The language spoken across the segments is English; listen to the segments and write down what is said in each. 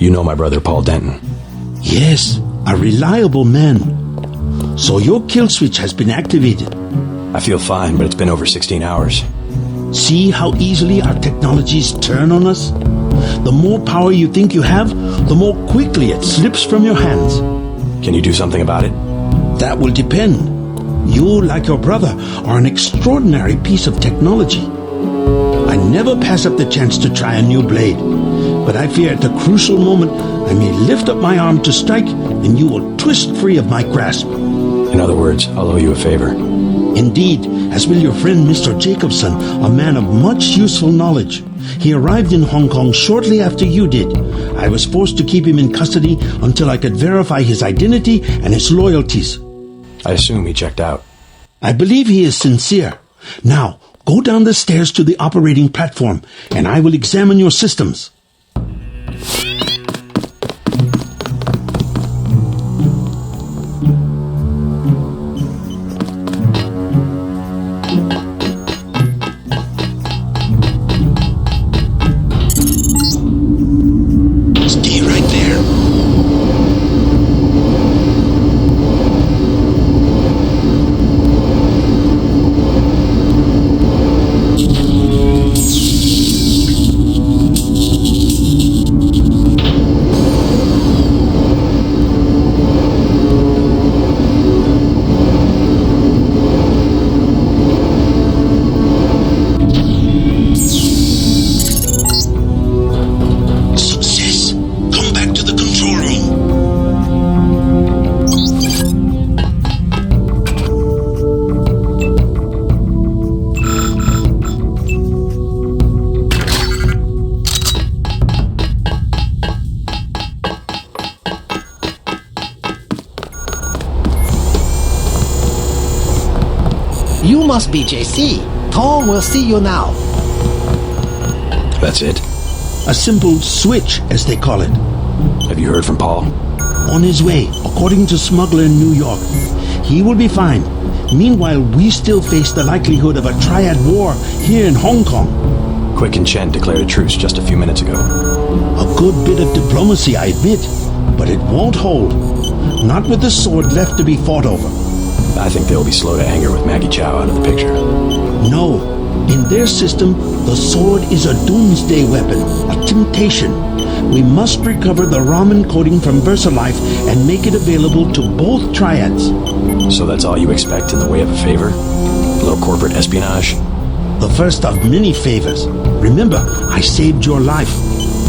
You know my brother Paul Denton. Yes, a reliable man. So your kill switch has been activated. I feel fine, but it's been over 16 hours. See how easily our technologies turn on us? The more power you think you have, the more quickly it slips from your hands. Can you do something about it? That will depend. You, like your brother, are an extraordinary piece of technology. I never pass up the chance to try a new blade, but I fear at the crucial moment I may lift up my arm to strike and you will twist free of my grasp. In other words, I'll owe you a favor. Indeed, as will your friend Mr. Jacobson, a man of much useful knowledge. He arrived in Hong Kong shortly after you did. I was forced to keep him in custody until I could verify his identity and his loyalties. I assume he checked out. I believe he is sincere. Now, go down the stairs to the operating platform, and I will examine your systems. Stay right there. Success. Come back to the control room. You must be JC. Tom will see you now. That's it. A simple switch, as they call it. Have you heard from Paul? On his way, according to smuggler in New York. He will be fine. Meanwhile, we still face the likelihood of a triad war here in Hong Kong. Quick and Chen declared a truce just a few minutes ago. A good bit of diplomacy, I admit, but it won't hold. Not with the sword left to be fought over. I think they'll be slow to anger with Maggie Chow out of the picture. No, in their system, the sword is a doomsday weapon, a temptation. We must recover the ramen coating from VersaLife and make it available to both triads. So that's all you expect in the way of a favor? A little corporate espionage? The first of many favors. Remember, I saved your life.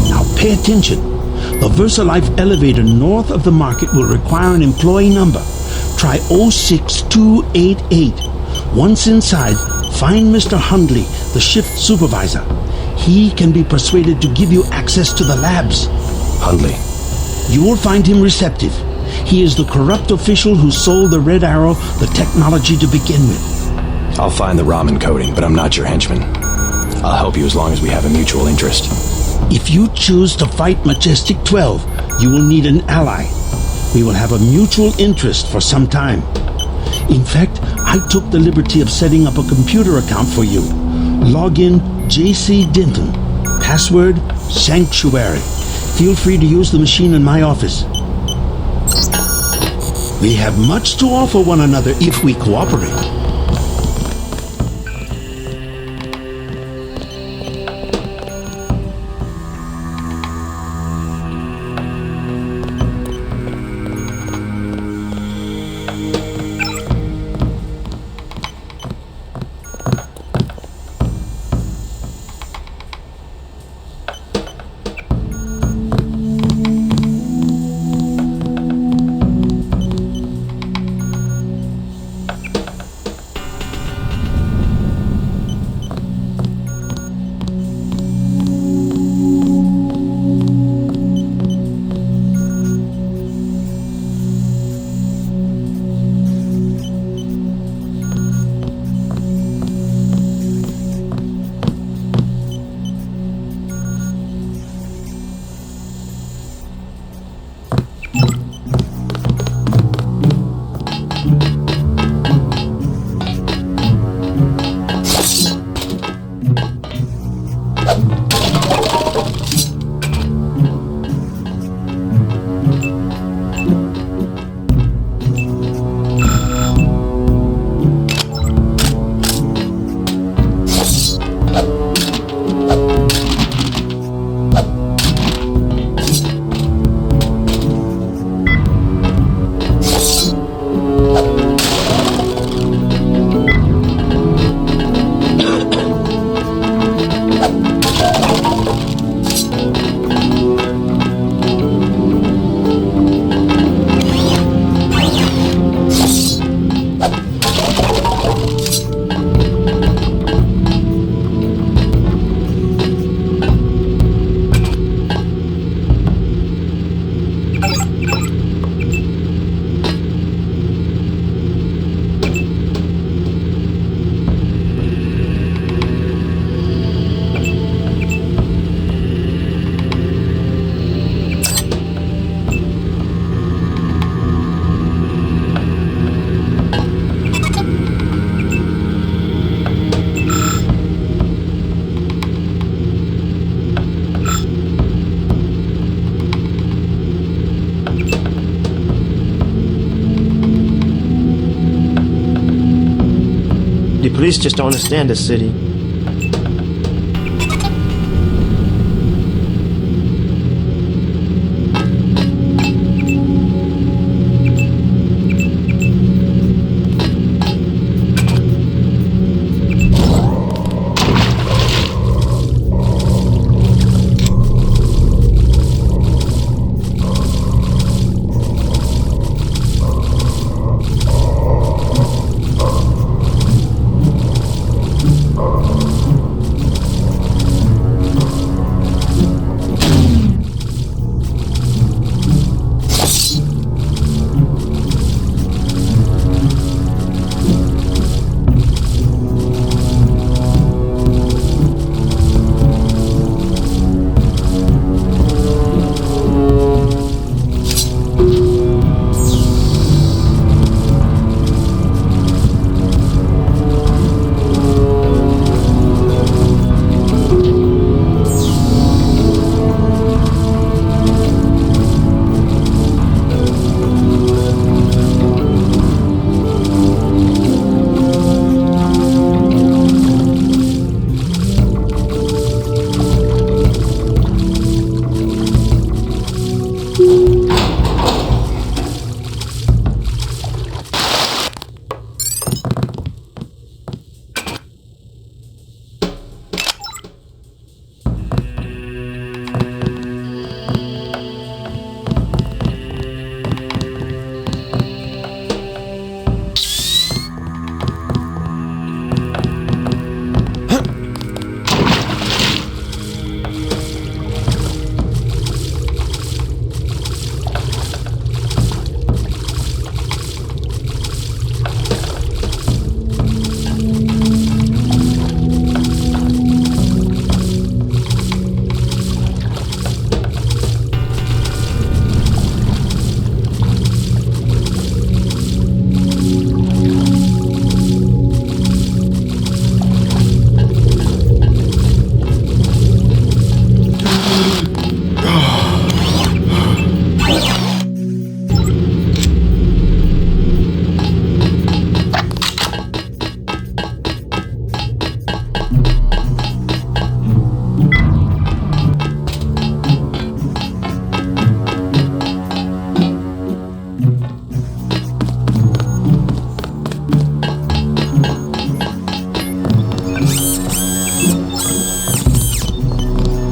Now pay attention. The VersaLife elevator north of the market will require an employee number. Try 06288. Once inside, find Mr. Hundley, the shift supervisor. He can be persuaded to give you access to the labs. Hundley. You will find him receptive. He is the corrupt official who sold the Red Arrow the technology to begin with. I'll find the ramen coating, but I'm not your henchman. I'll help you as long as we have a mutual interest. If you choose to fight Majestic 12, you will need an ally. We will have a mutual interest for some time. In fact, I took the liberty of setting up a computer account for you. Login JC Denton. Password Sanctuary. Feel free to use the machine in my office. We have much to offer one another if we cooperate. Police just don't understand this city.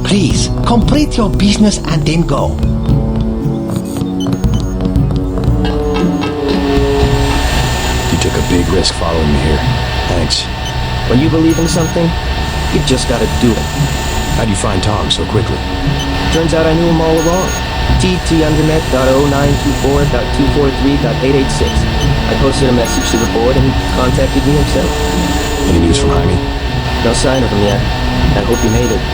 Please, complete your business and then go. You took a big risk following me here. Thanks. When you believe in something, you just gotta do it. How'd you find Tom so quickly? Turns out I knew him all along. tt_undernet.0924.243.886. I posted a message to the board and he contacted me himself. Any news from Jaime? No sign of him yet. I hope he made it.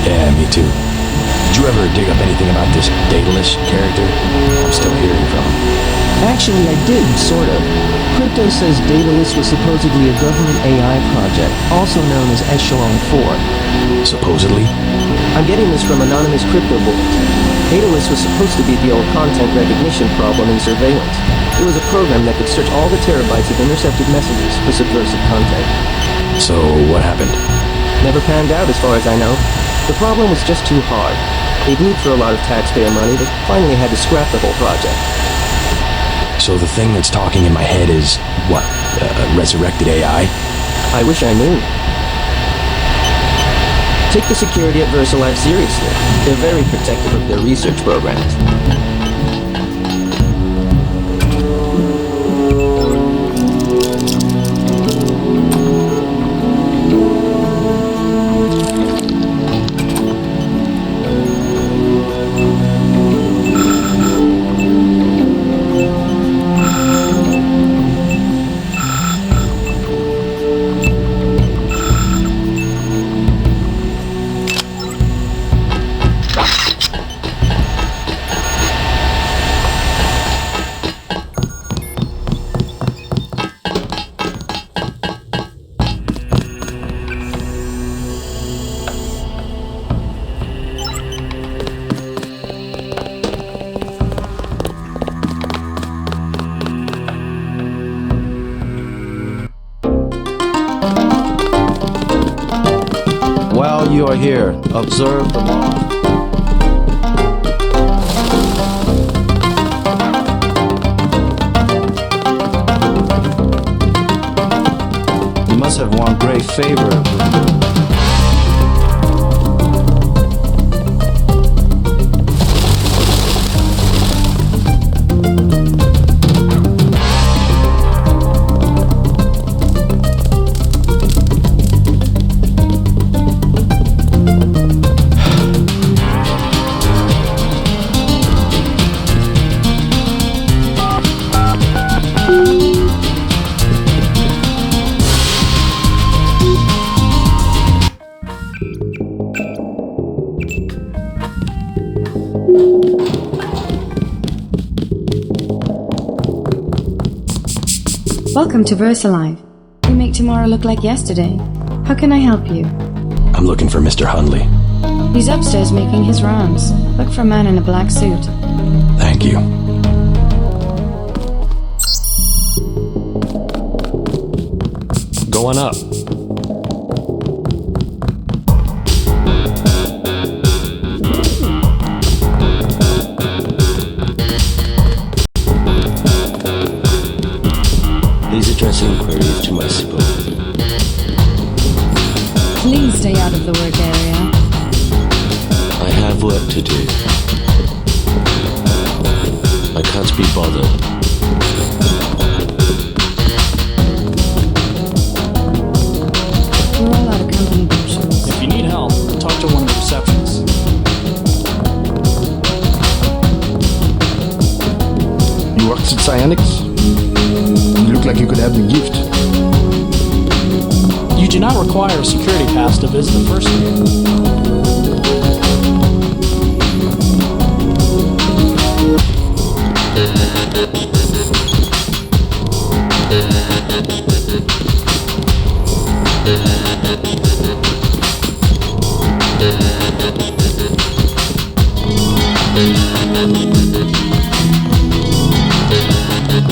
Yeah, me too. Did you ever dig up anything about this Daedalus character? I'm still hearing from him. Actually, I did, sort of. Crypto says Daedalus was supposedly a government AI project, also known as Echelon 4. Supposedly? I'm getting this from anonymous crypto boards. Daedalus was supposed to be the old content recognition problem in surveillance. It was a program that could search all the terabytes of intercepted messages for subversive content. So, what happened? Never panned out as far as I know. The problem was just too hard. They moved for a lot of taxpayer money, but finally had to scrap the whole project. So the thing that's talking in my head is, what, resurrected AI? I wish I knew. Take the security at VersaLife seriously. They're very protective of their research programs. you are here, observe the law. You must have won great favor with you. Welcome to VersaLife. We make tomorrow look like yesterday. How can I help you? I'm looking for Mr. Hundley. He's upstairs making his rounds. Look for a man in a black suit. Thank you. Go on up. Please address inquiries to my supervisor. Please stay out of the work area. I have work to do. I can't be bothered. We're all out of company brochures. If you need help, talk to one of the receptionists. You worked at Cyanics? You look like you could have me gift. You do not require a security pass to visit the first floor.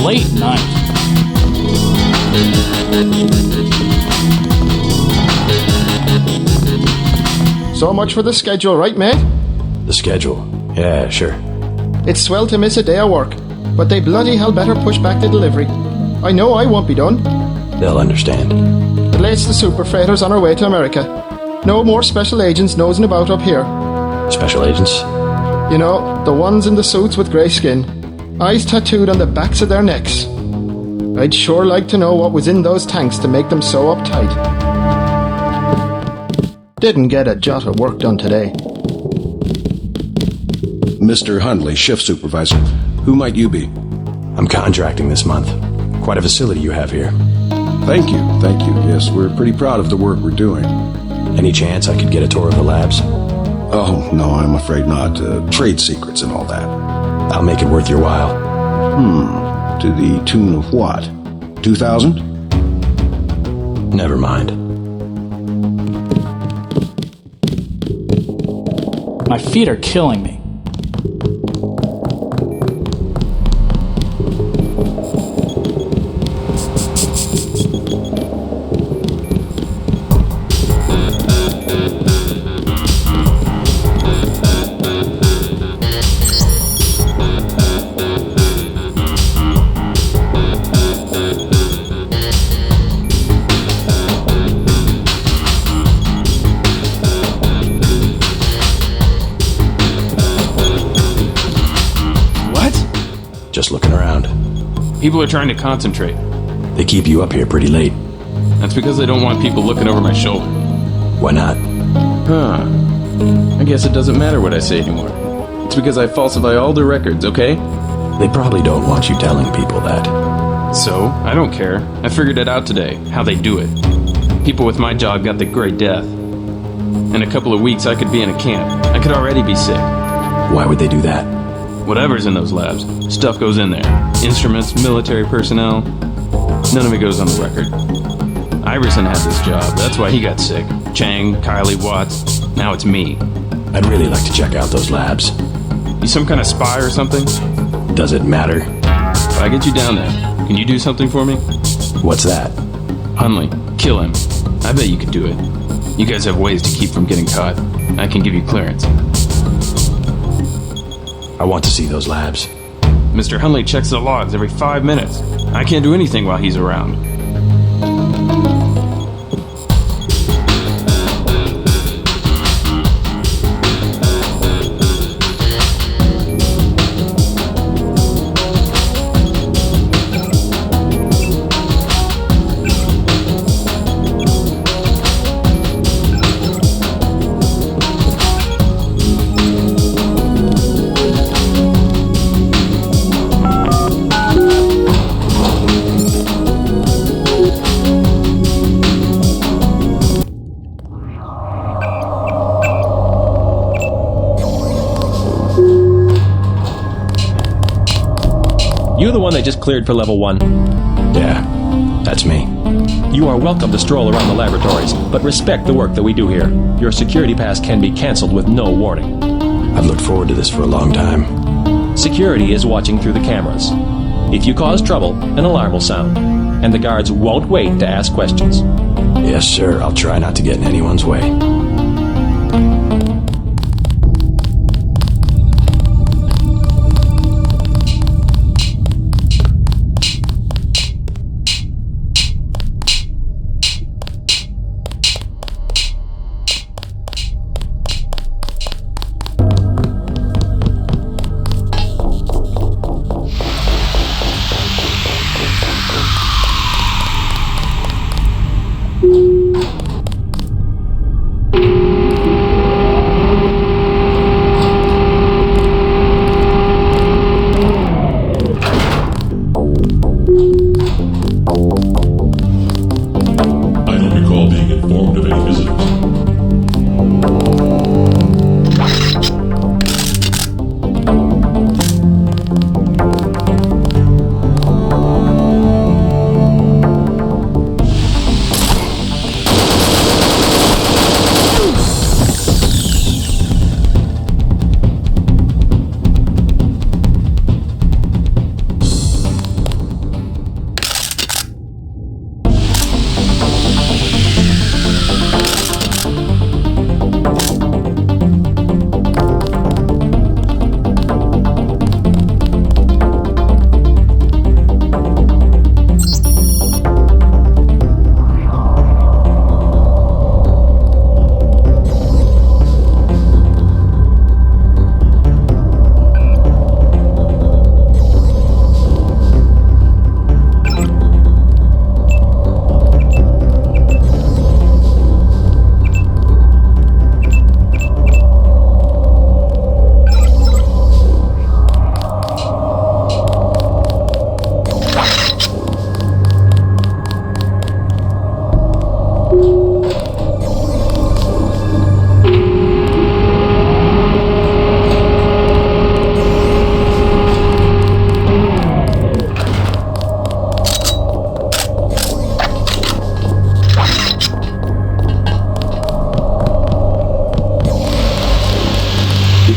Late night. So much for the schedule, right, mate? The schedule? Yeah, sure. It's swell to miss a day of work, but they bloody hell better push back the delivery. I know I won't be done. They'll understand. The latest the super freighters on our way to America. No more special agents nosing about up here. Special agents? You know, the ones in the suits with grey skin. Eyes tattooed on the backs of their necks. I'd sure like to know what was in those tanks to make them so uptight. Didn't get a jot of work done today. Mr. Hundley, shift supervisor. Who might you be? I'm contracting this month. Quite a facility you have here. Thank you, thank you. Yes, we're pretty proud of the work we're doing. Any chance I could get a tour of the labs? Oh, no, I'm afraid not. Trade secrets and all that. I'll make it worth your while. To the tune of what? 2,000? Never mind. My feet are killing me. Just looking around. People are trying to concentrate. They keep you up here pretty late. That's because they don't want people looking over my shoulder. Why not? I guess it doesn't matter what I say anymore. It's because I falsify all the records, okay? They probably don't want you telling people that. So, I don't care. I figured it out today, how they do it. People with my job got the Great Death. In a couple of weeks, I could be in a camp. I could already be sick. Why would they do that? Whatever's in those labs, stuff goes in there. Instruments, military personnel, none of it goes on the record. Iverson had this job, that's why he got sick. Chang, Kylie, Watts, now it's me. I'd really like to check out those labs. You some kind of spy or something? Does it matter? If I get you down there, can you do something for me? What's that? Hundley, kill him. I bet you could do it. You guys have ways to keep from getting caught. I can give you clearance. I want to see those labs. Mr. Hunley checks the logs every 5 minutes. I can't do anything while he's around. You the one they just cleared for level 1? Yeah, that's me. You are welcome to stroll around the laboratories, but respect the work that we do here. Your security pass can be cancelled with no warning. I've looked forward to this for a long time. Security is watching through the cameras. If you cause trouble, an alarm will sound, and the guards won't wait to ask questions. Yes, sir. I'll try not to get in anyone's way.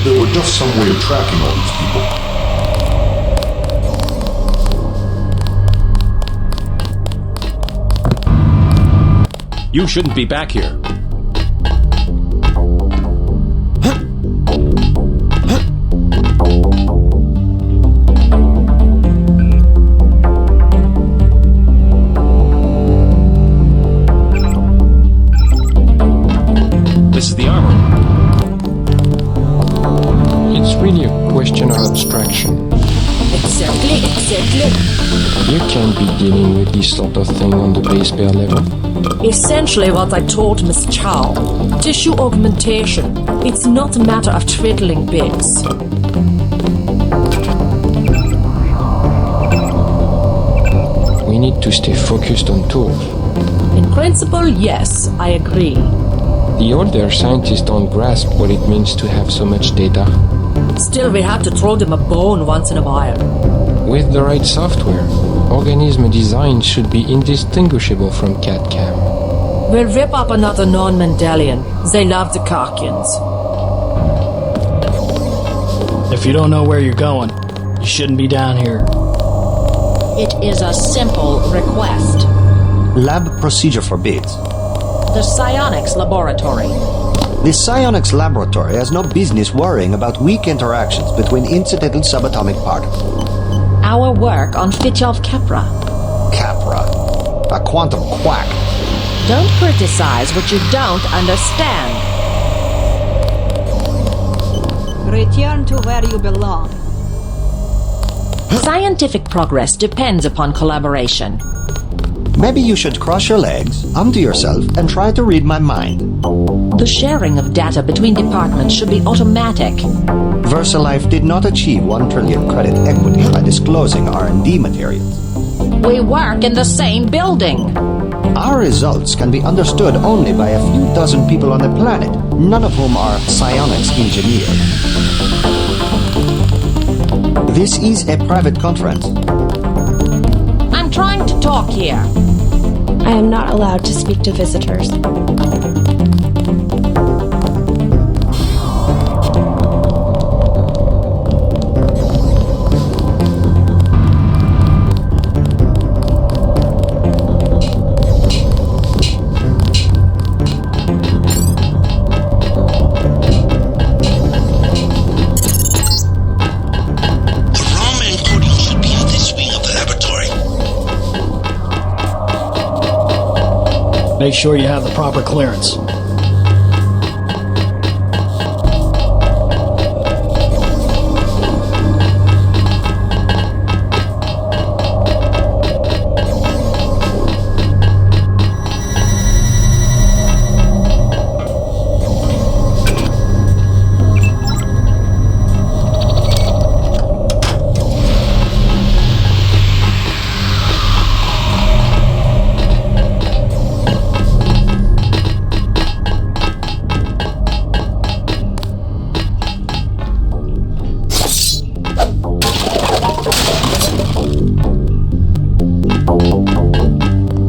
There were just some way of tracking all these people. You shouldn't be back here. This is the armory. It's really a question of abstraction. Exactly. You can't be dealing with this sort of thing on the base pair level. Essentially what I told Miss Chow. Tissue augmentation. It's not a matter of twiddling bits. We need to stay focused on tools. In principle, yes, I agree. The older scientists don't grasp what it means to have so much data. Still, we have to throw them a bone once in a while. With the right software, organism design should be indistinguishable from CAD-CAM. We'll rip up another non-Mendelian. They love the Karkians. If you don't know where you're going, you shouldn't be down here. It is a simple request. Lab procedure forbids. the psionics laboratory. The psionics laboratory has no business worrying about weak interactions between incidental subatomic particles. Our work on Fitjov Capra. Capra. A quantum quack. Don't criticize what you don't understand. Return to where you belong. Scientific progress depends upon collaboration. Maybe you should cross your legs, onto yourself, and try to read my mind. The sharing of data between departments should be automatic. VersaLife did not achieve 1 trillion credit equity by disclosing R&D materials. We work in the same building. Our results can be understood only by a few dozen people on the planet, none of whom are psionics engineers. This is a private conference. I'm trying to talk here. I am not allowed to speak to visitors. Make sure you have the proper clearance.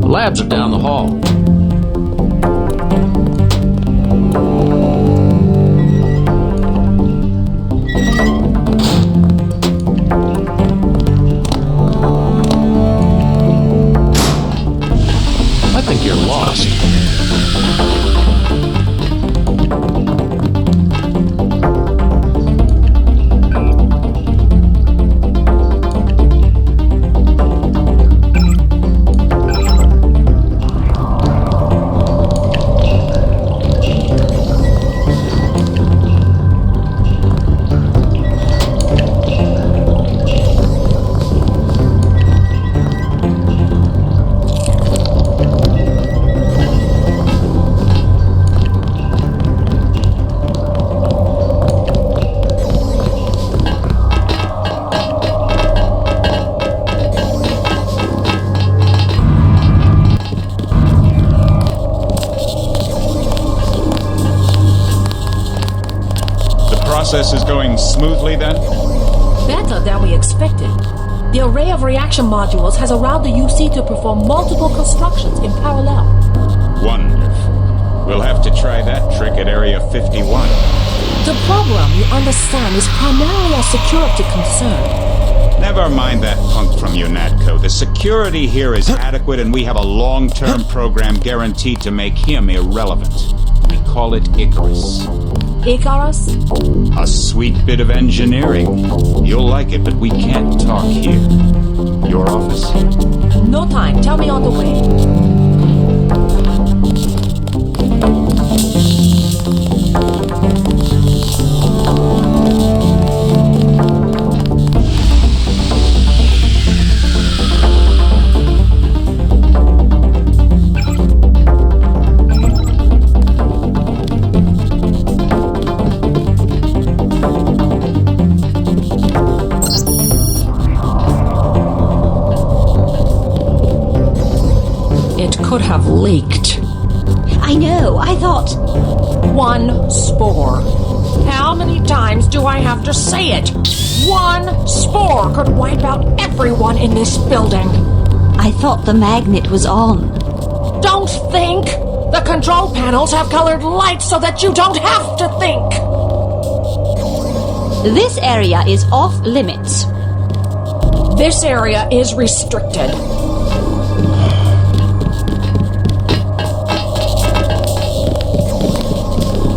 Labs are down the hall. I think you're lost. Process is going smoothly then? Better than we expected. The array of reaction modules has allowed the UC to perform multiple constructions in parallel. Wonderful. We'll have to try that trick at Area 51. The program, you understand, is primarily a security concern. Never mind that punk from UNATCO. The security here is adequate and we have a long-term program guaranteed to make him irrelevant. We call it Icarus. Icarus? A sweet bit of engineering. You'll like it, but we can't talk here. Your office? No time. Tell me on the way. Could have leaked. I know, I thought... One spore. How many times do I have to say it? One spore could wipe out everyone in this building. I thought the magnet was on. Don't think! The control panels have colored lights so that you don't have to think! This area is off limits. This area is restricted.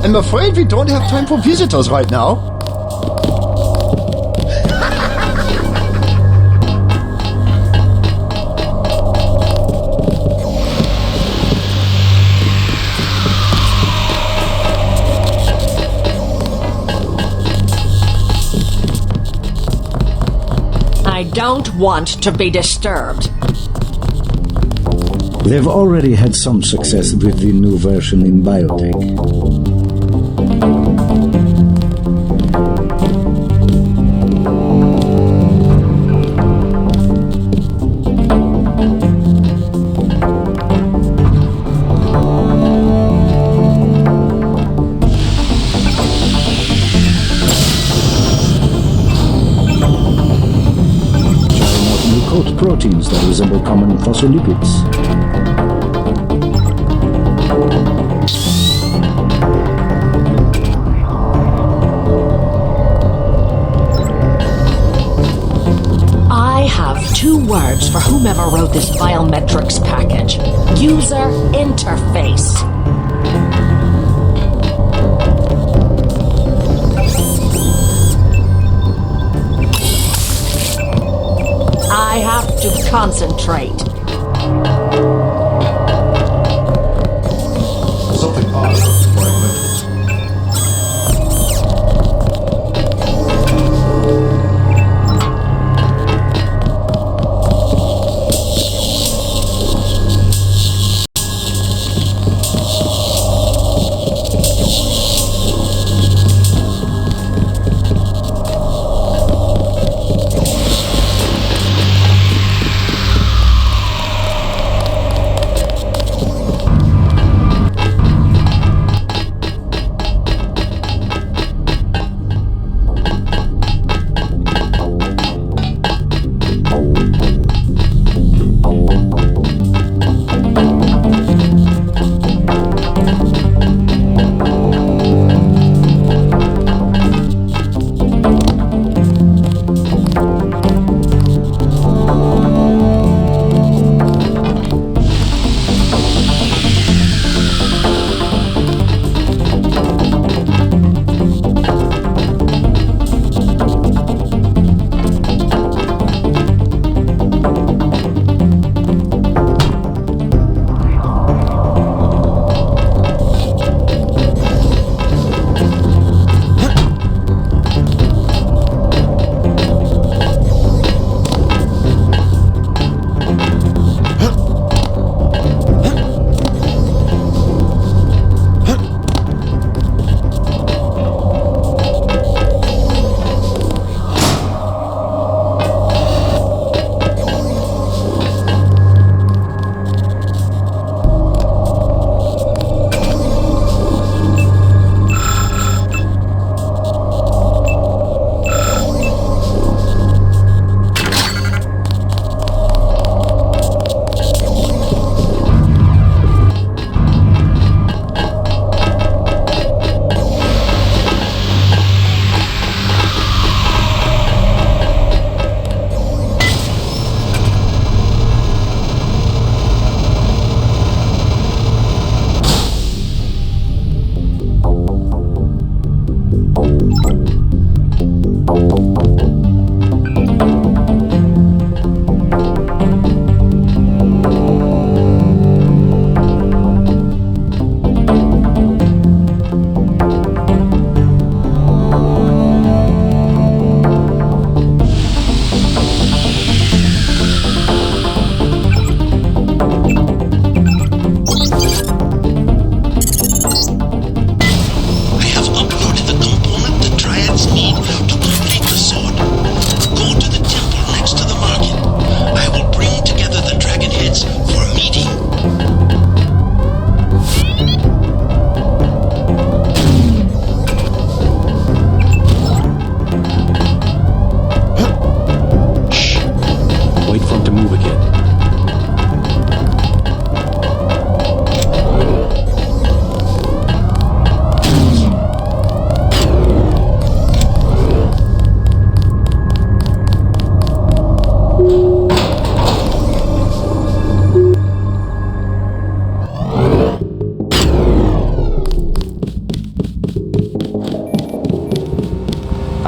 I'm afraid we don't have time for visitors right now. I don't want to be disturbed. They've already had some success with the new version in biotech. Proteins that resemble common phospholipids. I have 2 words for whomever wrote this biometrics package. User interface. I have to concentrate. Something odd about this biometrics.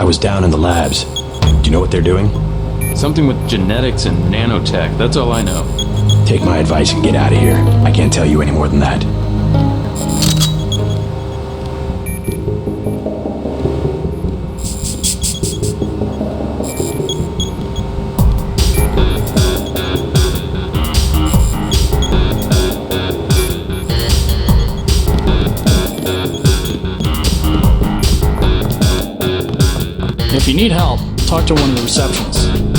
I was down in the labs. Do you know what they're doing? Something with genetics and nanotech, that's all I know. Take my advice and get out of here. I can't tell you any more than that. If you need help, talk to one of the receptionists.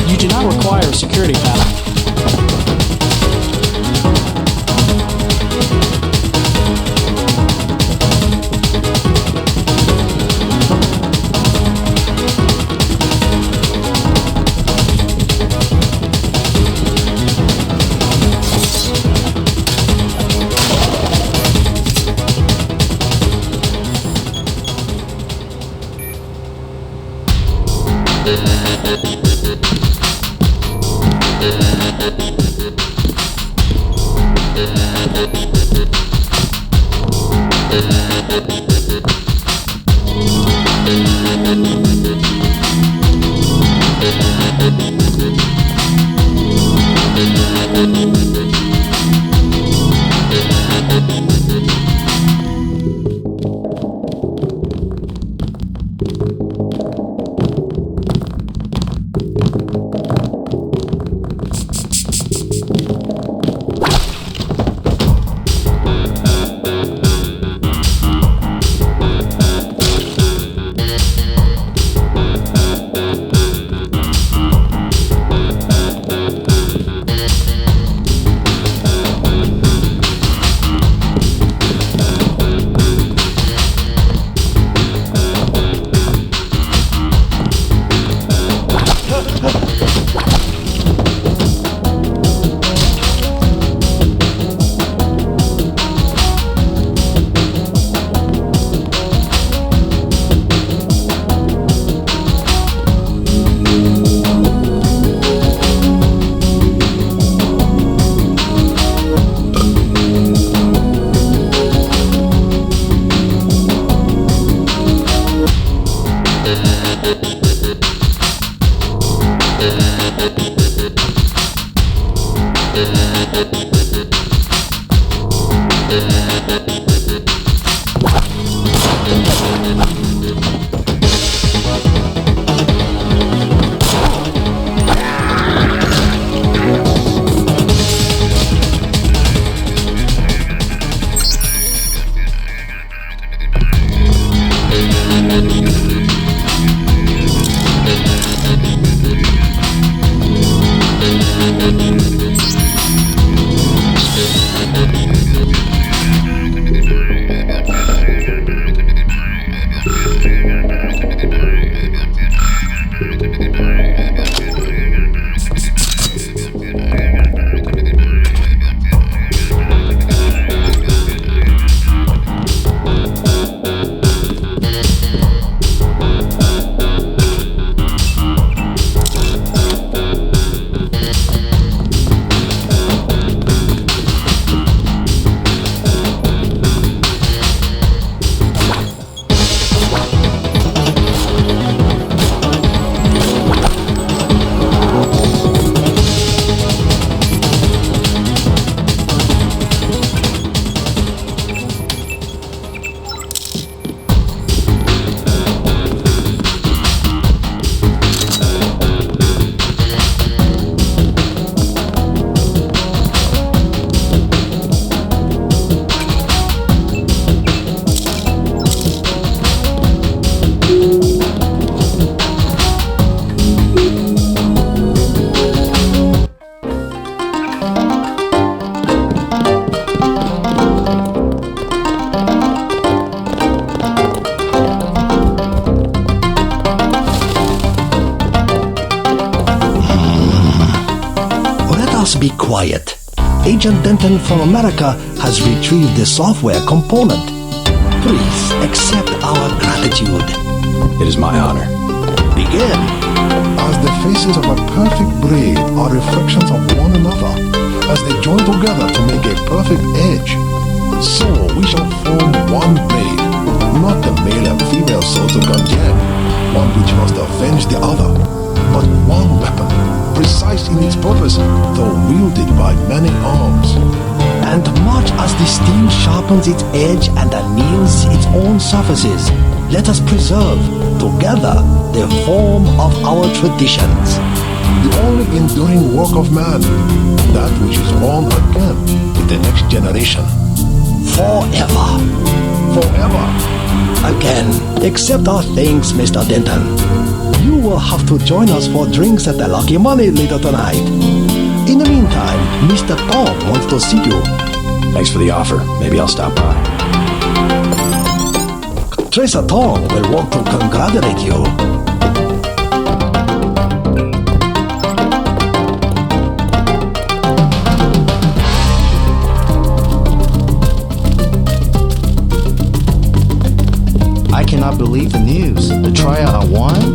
You do not require a security pass. quiet. Agent Denton from America has retrieved the software component. Please accept our gratitude. It is my honor. Begin. As the faces of a perfect braid are reflections of one another, as they join together to make a perfect edge, so we shall form one braid, not the male and female souls of Ganjian, one which must avenge the other, but one weapon, precise in its purpose, though wielded by many arms. And much as the steel sharpens its edge and anneals its own surfaces, let us preserve, together, the form of our traditions. The only enduring work of man, that which is born again with the next generation. Forever. Forever. Again, accept our thanks, Mr. Denton. You will have to join us for drinks at the Lucky Money later tonight. In the meantime, Mr. Tom wants to see you. Thanks for the offer. Maybe I'll stop by. Tracer Tong will want to congratulate you. I cannot believe the news. The trial won?